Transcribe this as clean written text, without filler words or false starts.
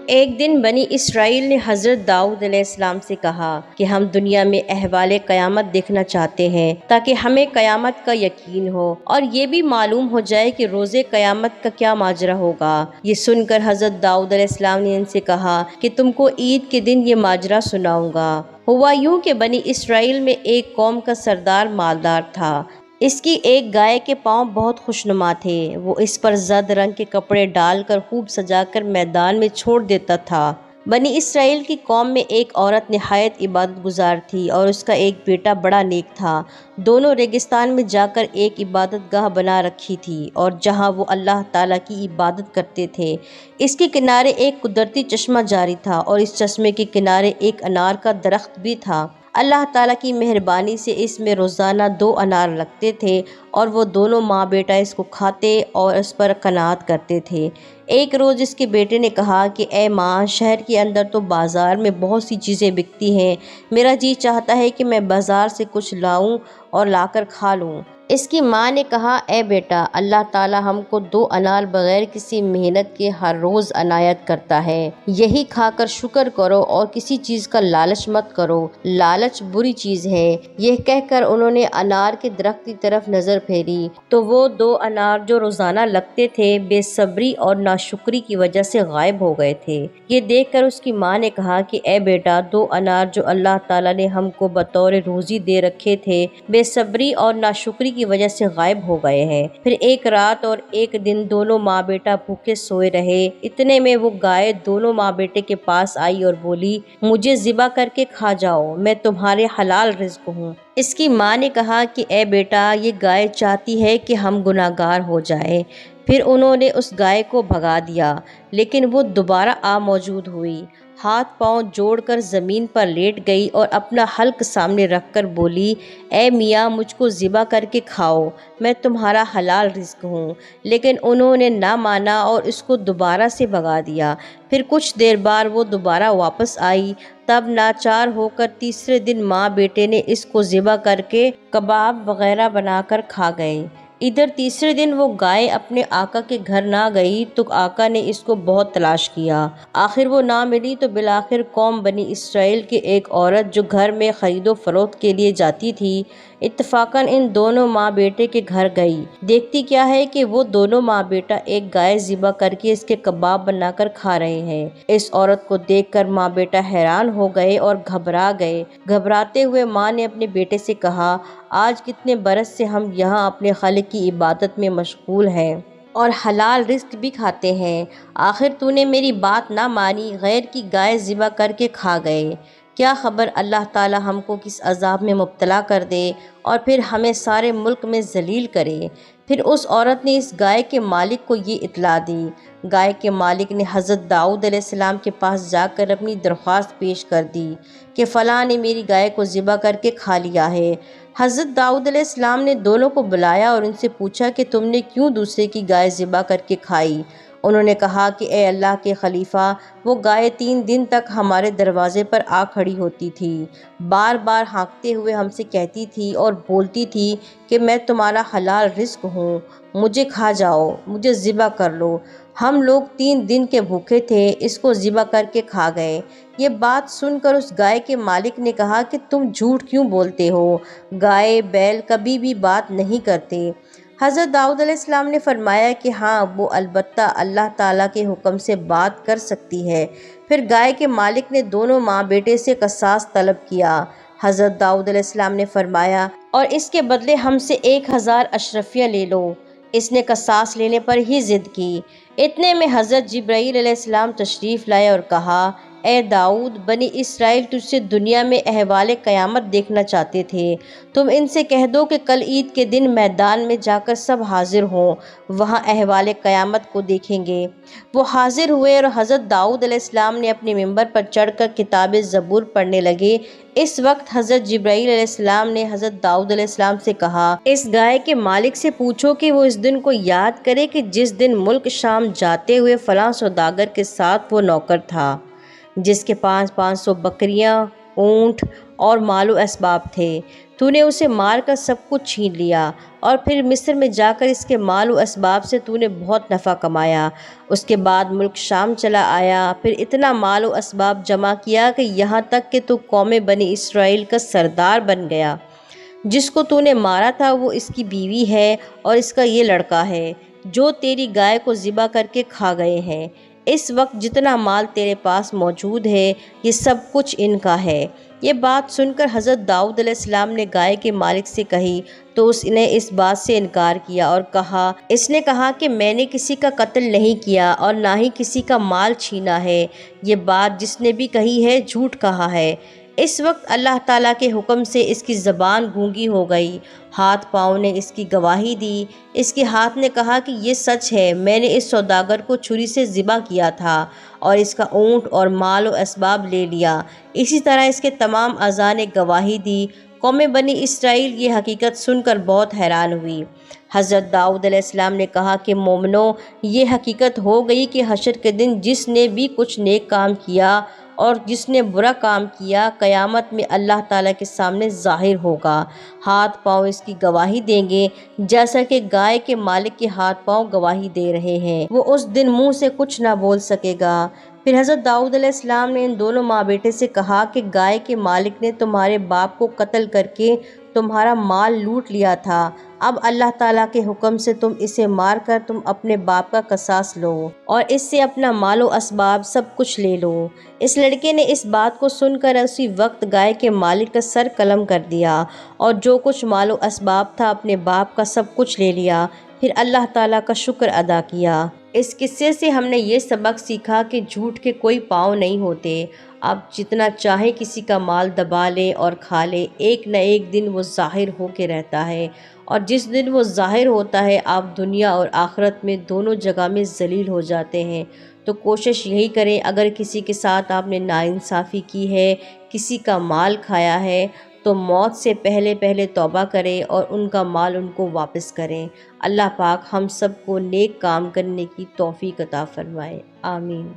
ایک دن بنی اسرائیل نے حضرت داؤد علیہ السلام سے کہا کہ ہم دنیا میں احوال قیامت دیکھنا چاہتے ہیں تاکہ ہمیں قیامت کا یقین ہو اور یہ بھی معلوم ہو جائے کہ روز قیامت کا کیا ماجرا ہوگا۔ یہ سن کر حضرت داؤد علیہ السلام نے ان سے کہا کہ تم کو عید کے دن یہ ماجرا سناؤں گا۔ ہوا یوں کہ بنی اسرائیل میں ایک قوم کا سردار مالدار تھا۔ اس کی ایک گائے کے پاؤں بہت خوشنما تھے۔ وہ اس پر زرد رنگ کے کپڑے ڈال کر خوب سجا کر میدان میں چھوڑ دیتا تھا۔ بنی اسرائیل کی قوم میں ایک عورت نہایت عبادت گزار تھی اور اس کا ایک بیٹا بڑا نیک تھا۔ دونوں ریگستان میں جا کر ایک عبادت گاہ بنا رکھی تھی اور جہاں وہ اللہ تعالیٰ کی عبادت کرتے تھے اس کے کنارے ایک قدرتی چشمہ جاری تھا اور اس چشمے کے کنارے ایک انار کا درخت بھی تھا۔ اللہ تعالیٰ کی مہربانی سے اس میں روزانہ 2 انار لگتے تھے اور وہ دونوں ماں بیٹا اس کو کھاتے اور اس پر قناعت کرتے تھے۔ ایک روز اس کے بیٹے نے کہا کہ اے ماں، شہر کے اندر تو بازار میں بہت سی چیزیں بکتی ہیں، میرا جی چاہتا ہے کہ میں بازار سے کچھ لاؤں اور لا کر کھا لوں۔ اس کی ماں نے کہا اے بیٹا، اللہ تعالیٰ ہم کو 2 انار بغیر کسی محنت کے ہر روز عنایت کرتا ہے، یہی کھا کر شکر کرو اور کسی چیز کا لالچ مت کرو، لالچ بری چیز ہے۔ یہ کہہ کر انہوں نے انار کے درخت کی طرف نظر پھیری تو وہ 2 انار جو روزانہ لگتے تھے بے صبری اور ناشکری کی وجہ سے غائب ہو گئے تھے۔ یہ دیکھ کر اس کی ماں نے کہا کہ اے بیٹا، 2 انار جو اللہ تعالیٰ نے ہم کو بطور روزی دے رکھے تھے بے صبری اور ناشکری کی وجہ سے غائب ہو گئے ہیں۔ پھر ایک رات اور ایک دن دونوں ماں بیٹا بھوکے سوئے رہے۔ اتنے میں وہ گائے دونوں ماں بیٹے کے پاس آئی اور بولی، مجھے ذبح کر کے کھا جاؤ، میں تمہارے حلال رزق ہوں۔ اس کی ماں نے کہا کہ اے بیٹا، یہ گائے چاہتی ہے کہ ہم گناہگار ہو جائیں۔ پھر انہوں نے اس گائے کو بھگا دیا، لیکن وہ دوبارہ موجود ہوئی، ہاتھ پاؤں جوڑ کر زمین پر لیٹ گئی اور اپنا حلق سامنے رکھ کر بولی، اے میاں، مجھ کو ذبح کر کے کھاؤ، میں تمہارا حلال رزق ہوں۔ لیکن انہوں نے نہ مانا اور اس کو دوبارہ سے بھگا دیا۔ پھر کچھ دیر بعد وہ دوبارہ واپس آئی، تب ناچار ہو کر تیسرے دن ماں بیٹے نے اس کو ذبح کر کے کباب وغیرہ بنا کر کھا گئے۔ ادھر تیسرے دن وہ گائے اپنے آقا کے گھر نہ گئی تو آقا نے اس کو بہت تلاش کیا، آخر وہ نہ ملی تو بالآخر قوم بنی اسرائیل کی ایک عورت جو گھر میں خرید و فروخت کے لیے جاتی تھی اتفاقاً ان دونوں ماں بیٹے کے گھر گئی۔ دیکھتی کیا ہے کہ وہ دونوں ماں بیٹا ایک گائے ذبح کر کے اس کے کباب بنا کر کھا رہے ہیں۔ اس عورت کو دیکھ کر ماں بیٹا حیران ہو گئے اور گھبرا گئے۔ گھبراتے ہوئے ماں نے اپنے بیٹے سے کہا، آج کتنے برس سے ہم یہاں اپنے خالق کی عبادت میں مشغول ہیں اور حلال رزق بھی کھاتے ہیں، آخر تو نے میری بات نہ مانی، غیر کی گائے ذبح کر کے کھا گئے۔ کیا خبر اللہ تعالیٰ ہم کو کس عذاب میں مبتلا کر دے اور پھر ہمیں سارے ملک میں ذلیل کرے۔ پھر اس عورت نے اس گائے کے مالک کو یہ اطلاع دی۔ گائے کے مالک نے حضرت داؤد علیہ السلام کے پاس جا کر اپنی درخواست پیش کر دی کہ فلاں نے میری گائے کو ذبح کر کے کھا لیا ہے۔ حضرت داؤد علیہ السلام نے دونوں کو بلایا اور ان سے پوچھا کہ تم نے کیوں دوسرے کی گائے ذبح کر کے کھائی؟ انہوں نے کہا کہ اے اللہ کے خلیفہ، وہ گائے 3 دن تک ہمارے دروازے پر آ کھڑی ہوتی تھی، بار بار ہانکتے ہوئے ہم سے کہتی تھی اور بولتی تھی کہ میں تمہارا حلال رزق ہوں، مجھے کھا جاؤ، مجھے ذبح کر لو۔ ہم لوگ 3 دن کے بھوکے تھے، اس کو ذبح کر کے کھا گئے۔ یہ بات سن کر اس گائے کے مالک نے کہا کہ تم جھوٹ کیوں بولتے ہو؟ گائے بیل کبھی بھی بات نہیں کرتے۔ حضرت داؤد علیہ السلام نے فرمایا کہ ہاں، وہ البتہ اللہ تعالیٰ کے حکم سے بات کر سکتی ہے۔ پھر گائے کے مالک نے دونوں ماں بیٹے سے قصاص طلب کیا۔ حضرت داؤد علیہ السلام نے فرمایا، اور اس کے بدلے ہم سے 1000 اشرفیہ لے لو۔ اس نے قصاص لینے پر ہی ضد کی۔ اتنے میں حضرت جبرائیل علیہ السلام تشریف لائے اور کہا، اے داؤد، بنی اسرائیل تجھ سے دنیا میں احوال قیامت دیکھنا چاہتے تھے، تم ان سے کہہ دو کہ کل عید کے دن میدان میں جا کر سب حاضر ہوں، وہاں احوال قیامت کو دیکھیں گے۔ وہ حاضر ہوئے اور حضرت داؤد علیہ السلام نے اپنے ممبر پر چڑھ کر کتاب زبور پڑھنے لگے۔ اس وقت حضرت جبرائیل علیہ السلام نے حضرت داؤد علیہ السلام سے کہا، اس گائے کے مالک سے پوچھو کہ وہ اس دن کو یاد کرے کہ جس دن ملک شام جاتے ہوئے فلاں سوداگر کے ساتھ وہ نوکر تھا جس کے پاس 500 بکریاں، اونٹ اور مال و اسباب تھے۔ تو نے اسے مار کر سب کچھ چھین لیا، اور پھر مصر میں جا کر اس کے مال و اسباب سے تو نے بہت نفع کمایا۔ اس کے بعد ملک شام چلا آیا، پھر اتنا مال و اسباب جمع کیا کہ یہاں تک کہ تو قوم بنی اسرائیل کا سردار بن گیا۔ جس کو تو نے مارا تھا وہ اس کی بیوی ہے اور اس کا یہ لڑکا ہے جو تیری گائے کو ذبح کر کے کھا گئے ہیں۔ اس وقت جتنا مال تیرے پاس موجود ہے یہ سب کچھ ان کا ہے۔ یہ بات سن کر حضرت داؤد علیہ السلام نے گائے کے مالک سے کہی تو اس نے اس بات سے انکار کیا اور اس نے کہا کہ میں نے کسی کا قتل نہیں کیا اور نہ ہی کسی کا مال چھینا ہے۔ یہ بات جس نے بھی کہی ہے جھوٹ کہا ہے۔ اس وقت اللہ تعالیٰ کے حکم سے اس کی زبان گونگی ہو گئی، ہاتھ پاؤں نے اس کی گواہی دی۔ اس کے ہاتھ نے کہا کہ یہ سچ ہے، میں نے اس سوداگر کو چھری سے ذبح کیا تھا اور اس کا اونٹ اور مال و اسباب لے لیا۔ اسی طرح اس کے تمام اعضاء نے گواہی دی۔ قوم بنی اسرائیل یہ حقیقت سن کر بہت حیران ہوئی۔ حضرت داؤد علیہ السلام نے کہا کہ مومنو، یہ حقیقت ہو گئی کہ حشر کے دن جس نے بھی کچھ نیک کام کیا اور جس نے برا کام کیا، قیامت میں اللہ تعالیٰ کے سامنے ظاہر ہوگا۔ ہاتھ پاؤں اس کی گواہی دیں گے جیسا کہ گائے کے مالک کے ہاتھ پاؤں گواہی دے رہے ہیں۔ وہ اس دن منہ سے کچھ نہ بول سکے گا۔ پھر حضرت داؤد علیہ السلام نے ان دونوں ماں بیٹے سے کہا کہ گائے کے مالک نے تمہارے باپ کو قتل کر کے تمہارا مال لوٹ لیا تھا۔ اب اللہ تعالیٰ کے حکم سے تم اسے مار کر تم اپنے باپ کا قصاص لو اور اس سے اپنا مال و اسباب سب کچھ لے لو۔ اس لڑکے نے اس بات کو سن کر اسی وقت گائے کے مالک کا سر قلم کر دیا اور جو کچھ مال و اسباب تھا اپنے باپ کا سب کچھ لے لیا، پھر اللہ تعالیٰ کا شکر ادا کیا۔ اس قصے سے ہم نے یہ سبق سیکھا کہ جھوٹ کے کوئی پاؤں نہیں ہوتے۔ آپ جتنا چاہیں کسی کا مال دبا لیں اور کھا لیں، ایک نہ ایک دن وہ ظاہر ہو کے رہتا ہے، اور جس دن وہ ظاہر ہوتا ہے آپ دنیا اور آخرت میں دونوں جگہ میں ذلیل ہو جاتے ہیں۔ تو کوشش یہی کریں، اگر کسی کے ساتھ آپ نے ناانصافی کی ہے، کسی کا مال کھایا ہے، تو موت سے پہلے توبہ کریں اور ان کا مال ان کو واپس کریں۔ اللہ پاک ہم سب کو نیک کام کرنے کی توفیق عطا فرمائے، آمین۔